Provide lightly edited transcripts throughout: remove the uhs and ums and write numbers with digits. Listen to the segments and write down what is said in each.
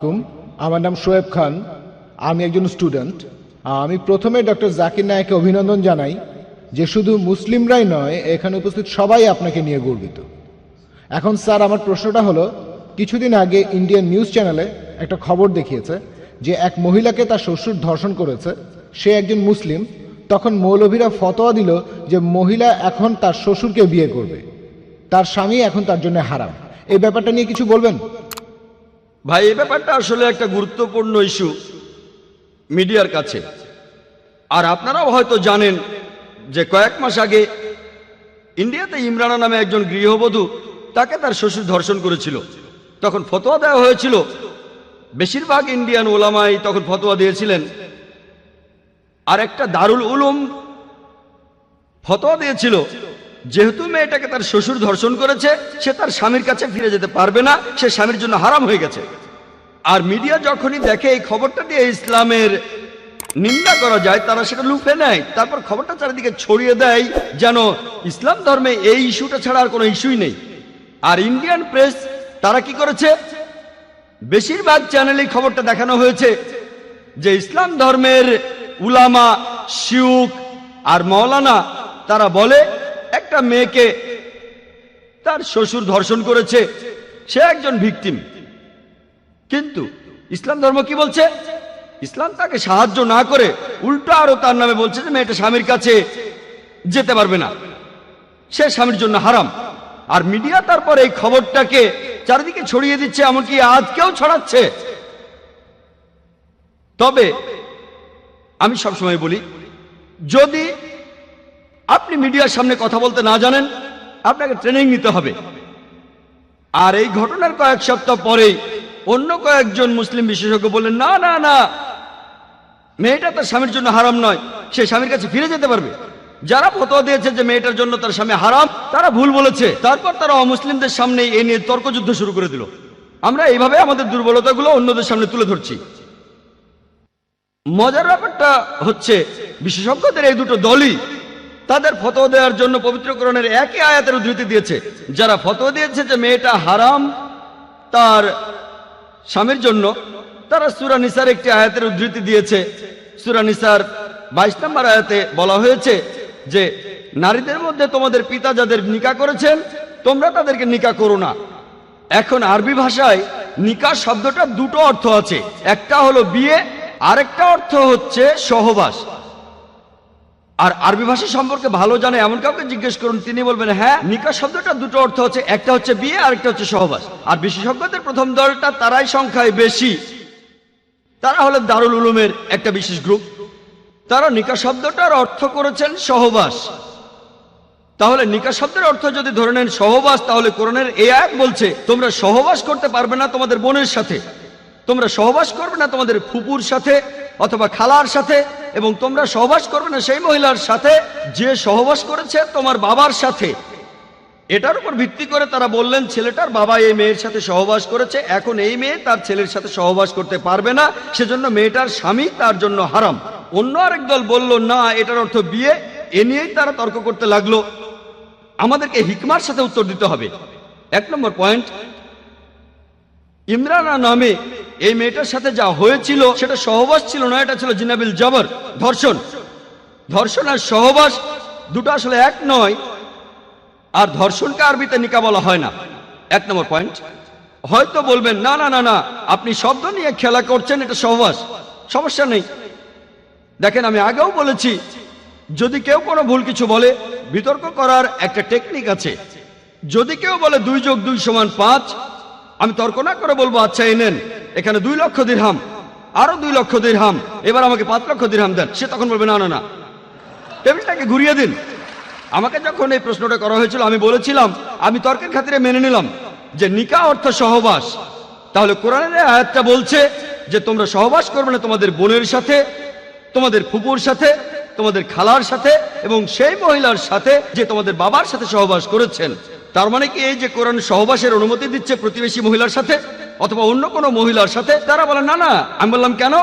কুম আমার নাম শোয়েব খান। আমি একজন স্টুডেন্ট। আমি প্রথমে ডক্টর জাকির নায়েককে অভিনন্দন জানাই যে শুধু মুসলিমরাই নয়, এখানে উপস্থিত সবাই আপনাকে নিয়ে গর্বিত। এখন স্যার, আমার প্রশ্নটা হলো, কিছুদিন আগে ইন্ডিয়ান নিউজ চ্যানেলে একটা খবর দেখিয়েছে যে এক মহিলাকে তার শ্বশুর ধর্ষণ করেছে, সে একজন মুসলিম। তখন মৌলভীরা ফতোয়া দিল যে মহিলা এখন তার শ্বশুরকে বিয়ে করবে, তার স্বামী এখন তার জন্য হারাম। এই ব্যাপারটা নিয়ে কিছু বলবেন? ভাই, এই ব্যাপারটা আসলে একটা গুরুত্বপূর্ণ ইস্যু মিডিয়ার কাছে। আর আপনারাও হয়তো জানেন যে কয়েক মাস আগে ইন্ডিয়াতে ইমরানা নামে একজন গৃহবধূ, তাকে তার শ্বশুর ধর্ষণ করেছিল। তখন ফতোয়া দেওয়া হয়েছিল, বেশিরভাগ ইন্ডিয়ান ওলামাই তখন ফতোয়া দিয়েছিলেন। আর একটা দারুল উলুম ফতোয়া দিয়েছিল, যেহেতু মেয়েটাকে তার শ্বশুর ধর্ষণ করেছে, সে তার স্বামীর কাছে ফিরে যেতে পারবে না, সে স্বামীর জন্য হারাম হয়ে গেছে। আর মিডিয়া যখনই দেখে এই খবরটা দিয়ে ইসলামের নিন্দা করা যায়, তারা সেটা লুফে নেয়, তারপর খবরটা চারিদিকে ছড়িয়ে দেয় যেন ইসলাম ধর্মে এই ইস্যুটা ছাড়া আর কোনো ইস্যুই নেই। আর ইন্ডিয়ান প্রেস তারা কি করেছে, বেশিরভাগ চ্যানেলেই খবরটা দেখানো হয়েছে যে ইসলাম ধর্মের উলামা, শিউখ আর মৌলানা তারা বলে একটা মেয়েকে তার শ্বশুর ধর্ষণ করেছে, সে একজন ভিকটিম। কিন্তু ইসলাম ধর্ম কি বলছে? ইসলাম তাকে সাহায্য না করে উল্টো আরো তার নামে বলছে যে মেয়েটা স্বামীর কাছে যেতে পারবে না, সে স্বামীর জন্য হারাম। আর মিডিয়া তারপর এই খবরটাকে চারিদিকে ছড়িয়ে দিচ্ছে, এমনকি আজকেও ছড়াচ্ছে। তবে আমি সবসময় বলি, যদি আপনি মিডিয়ার সামনে কথা বলতে না জানেন, আপনাকে ট্রেনিং নিতে হবে। আর এই ঘটনার কয়েক সপ্তাহ পরেই অন্য কয়েকজন মুসলিম বিশেষজ্ঞ বললেন, না না না, মেয়েটা তার স্বামীর জন্য হারাম নয়, সে স্বামীর কাছে ফিরে যেতে পারবে। যারা ফতোয়া দিয়েছে যে মেয়েটার জন্য তার স্বামী হারাম, তারা ভুল বলেছে। তারপর তারা অমুসলিমদের সামনে এ নিয়ে তর্কযুদ্ধ শুরু করে দিল। আমরা এইভাবে আমাদের দুর্বলতাগুলো অন্যদের সামনে তুলে ধরছি। মজার ব্যাপারটা হচ্ছে, বিশেষজ্ঞদের এই দুটো দলই তাদের ফতোয়া দেওয়ার জন্য পবিত্র কোরআনের একই আয়াতের উদ্ধৃতি দিয়েছে। যারা ফতোয়া দিয়েছে যে মেয়েটা হারাম তার স্বামীর জন্য, তারা সূরা নিসার একটি আয়াতের উদ্ধৃতি দিয়েছে। সূরা নিসার 22 নম্বর আয়াতে বলা হয়েছে যে নারীদের মধ্যে তোমাদের পিতা যাদের নিকাহ করেছেন, তোমরা তাদেরকে নিকাহ করো না। এখন আরবি ভাষায় নিকাহ শব্দটা দুটো অর্থ আছে, একটা হলো বিয়ে, আরেকটা অর্থ হচ্ছে সহবাস। আর আরবি ভাষা সম্পর্কে ভালো জানে এমন কাউকে জিজ্ঞেস করুন, তিনি বলবেন হ্যাঁ, নিকাহ শব্দটা দুটো অর্থ হচ্ছে, একটা হচ্ছে বিয়ে, আরেকটা হচ্ছে সহবাস। আর বিশেষজ্ঞদের প্রথম দলটা, তারাই সংখ্যায় বেশি, তারা হলো দারুল উলুমের একটা বিশেষ গ্রুপ। তারা নিকাহ শব্দটার অর্থ করেছেন সহবাস। তাহলে নিকাহ শব্দের অর্থ যদি ধরে নেন সহবাস, তাহলে কোরআনের এই আয়াত বলছে তোমরা সহবাস করতে পারবে না তোমাদের বোনের সাথে, তোমরা সহবাস করবে না তোমাদের ফুপুর সাথে অথবা খালার সাথে, এবং তোমরা সহবাস করবে না সেই মহিলার সাথে যে সহবাস করেছে তোমার বাবার সাথে। এটার উপর ভিত্তি করে তারা বললেন ছেলেটার বাবা এই মেয়ের সাথে সহবাস করেছে, এখন এই মেয়ে তার ছেলের সাথে সহবাস করতে পারবে না, সেজন্য মেয়েটার স্বামী তার জন্য হারাম। অন্য আরেক দল বলল না, এটার অর্থ বিয়ে। এ নিয়েই তারা তর্ক করতে লাগলো। আমাদেরকে হিকমার সাথে উত্তর দিতে হবে। 1 নম্বর পয়েন্ট, ইমরানা নামে এই মেয়েটার সাথে যা হয়েছিল সেটা সহবাস ছিল না, এটা ছিল জিনাবিল জবর, ধর্ষণ। ধর্ষণ আর সহবাস দুটো আসলে এক নয়, আর ধর্ষণকে আরবিতে নিকাহ বলা হয় না। 1 নম্বর পয়েন্ট। হয়তো বলবেন না না না না, আপনি শব্দ নিয়ে খেলা করছেন, এটা সহবাস, সমস্যা নেই। দেখেন, আমি আগেও বলেছি, যদি কেউ কোনো ভুল কিছু বলে, বিতর্ক করার একটা টেকনিক আছে। যদি কেউ বলে 2 + 2 = 5, আমি তর্ক না করে বলবো আচ্ছা এই নেন, এখানে 2 লক্ষ দিরহাম, আরো 2 লক্ষ দিরহাম, এবার আমাকে 5 লক্ষ দিরহাম দেন। সে তখন বলবে না না না, টেবিলটাকে ঘুরিয়ে দিন। আমাকে যখন এই প্রশ্নটা করা হয়েছিল, আমি বলেছিলাম আমি তর্কের খাতিরে মেনে নিলাম যে নিকাহ অর্থ সহবাস। তাহলে কোরআনের আয়াতটা বলছে যে তোমরা সহবাস করবে না তোমাদের বোনের সাথে, তোমাদের ফুপুর সাথে, তোমাদের খালার সাথে, এবং সেই মহিলার সাথে যে তোমাদের বাবার সাথে সহবাস করেছেন। তার মানে কি এই যে কোরআন সহবাসের অনুমতি দিচ্ছে প্রতিবেশী মহিলার সাথে অথবা অন্য কোনো মহিলার সাথে? তারা বলে না না। আমি বললাম কেন?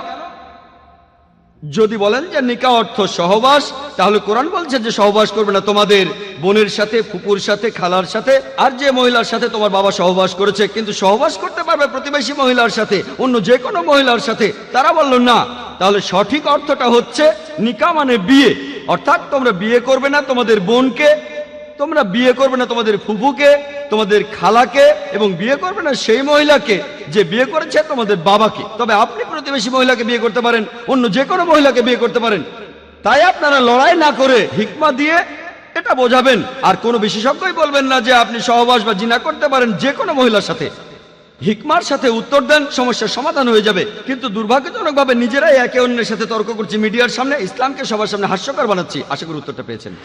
যদি বলেন যে নিকাহ অর্থ সহবাস, তাহলে কোরআন বলছে যে সহবাস করবে না তোমাদের বোনের সাথে, ফুপুর সাথে, খালার সাথে, আর যে মহিলার সাথে তোমার বাবা সহবাস করেছে। কিন্তু সহবাস করতে পারবে প্রতিবেশী মহিলার সাথে, অন্য যে কোনো মহিলার সাথে। তারা বলল না। তাহলে সঠিক অর্থটা হচ্ছে নিকাহ মানে বিয়ে, অর্থাৎ তোমরা বিয়ে করবে না তোমাদের বোনকে, তোমরা বিয়ে করবে না তোমাদের ফুফুকে, তোমাদের খালাকে, এবং বিয়ে করবে না সেই মহিলাকে যে বিয়ে করেছে তোমাদের বাবাকে। তবে আপনি প্রতিবেশী মহিলাকে বিয়ে করতে পারেন, অন্য যে কোনো মহিলাকে বিয়ে করতে পারেন। তাই আপনারা লড়াই না করে হিকমা দিয়ে এটা বোঝাবেন। আর কোনো বিশেষজ্ঞই বলবেন না যে আপনি সহবাস বা জিনা করতে পারেন যে কোনো মহিলার সাথে। হিকমার সাথে উত্তর দেন, সমস্যার সমাধান হয়ে যাবে। কিন্তু দুর্ভাগ্যজনকভাবে নিজেরাই একে অন্যের সাথে তর্ক করছি মিডিয়ার সামনে, ইসলামকে সবার সামনে হাস্যকর বানাচ্ছি। আশা করি উত্তরটা পেয়েছেন।